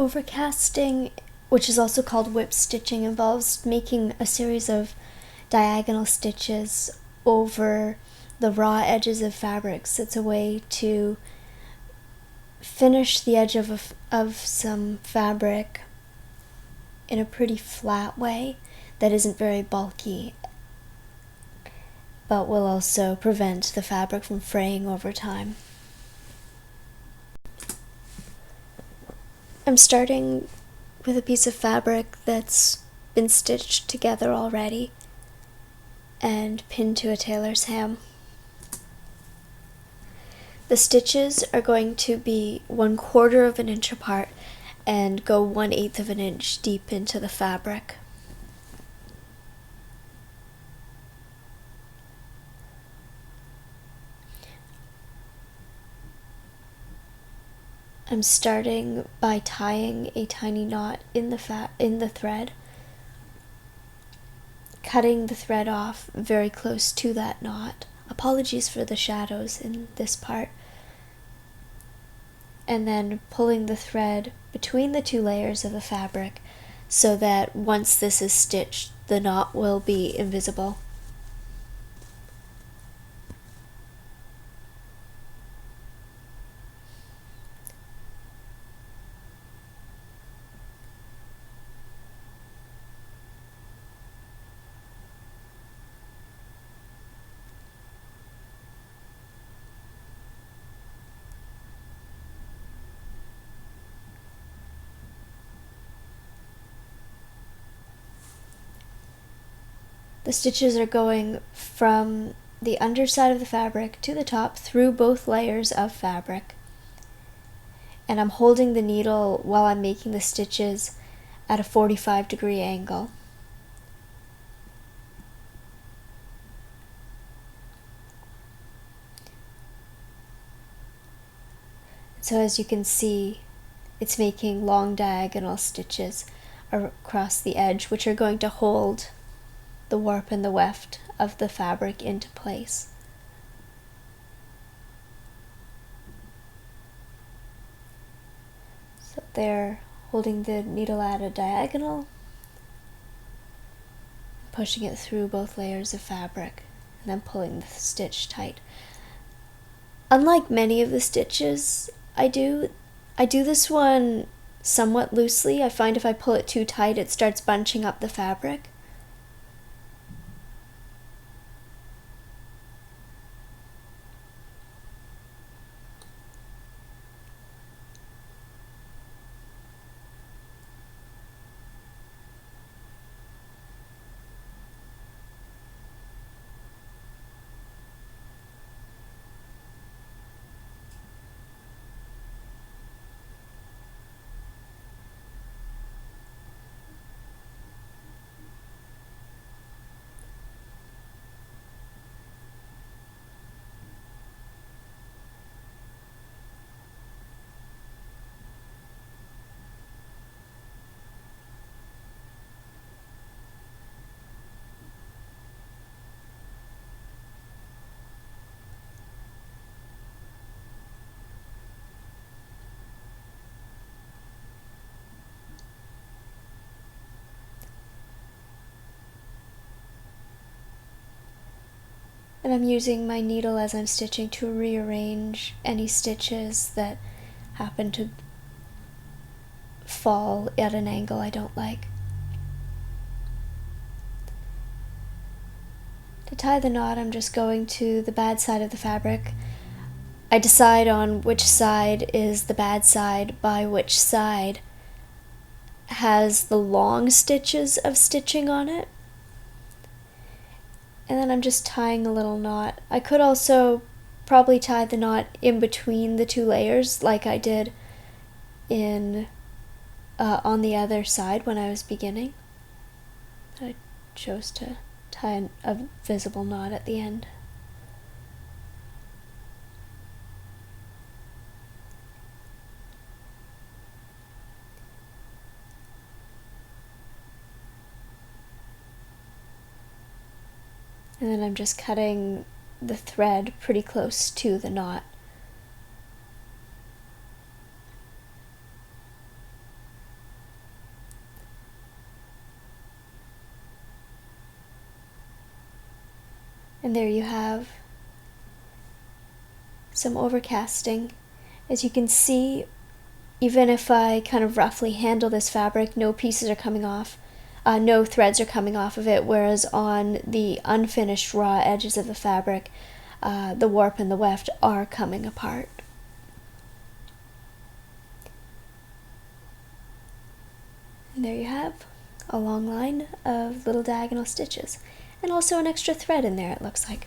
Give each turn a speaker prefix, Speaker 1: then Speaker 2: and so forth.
Speaker 1: Overcasting, which is also called whip stitching, involves making a series of diagonal stitches over the raw edges of fabrics. It's a way to finish the edge of some fabric in a pretty flat way that isn't very bulky, but will also prevent the fabric from fraying over time. I'm starting with a piece of fabric that's been stitched together already and pinned to a tailor's ham. The stitches are going to be 1/4 of an inch apart and go 1/8 of an inch deep into the fabric. I'm starting by tying a tiny knot in the thread, cutting the thread off very close to that knot. Apologies for the shadows in this part. And then pulling the thread between the 2 layers of the fabric so that once this is stitched, the knot will be invisible. The stitches are going from the underside of the fabric to the top through both layers of fabric. And I'm holding the needle while I'm making the stitches at a 45-degree angle. So as you can see, it's making long diagonal stitches across the edge, which are going to hold the warp and the weft of the fabric into place. So they're holding the needle at a diagonal, pushing it through both layers of fabric, and then pulling the stitch tight. Unlike many of the stitches I do this one somewhat loosely. I find if I pull it too tight, it starts bunching up the fabric. And I'm using my needle as I'm stitching to rearrange any stitches that happen to fall at an angle I don't like. To tie the knot, I'm just going to the bad side of the fabric. I decide on which side is the bad side by which side has the long stitches of stitching on it. And then I'm just tying a little knot. I could also probably tie the knot in between the 2 layers like I did on the other side when I was beginning. I chose to tie a visible knot at the end. And then I'm just cutting the thread pretty close to the knot. And there you have some overcasting. As you can see, even if I kind of roughly handle this fabric, no pieces are coming off, no threads are coming off of it, whereas on the unfinished raw edges of the fabric, the warp and the weft are coming apart. And there you have a long line of little diagonal stitches, and also an extra thread in there, it looks like.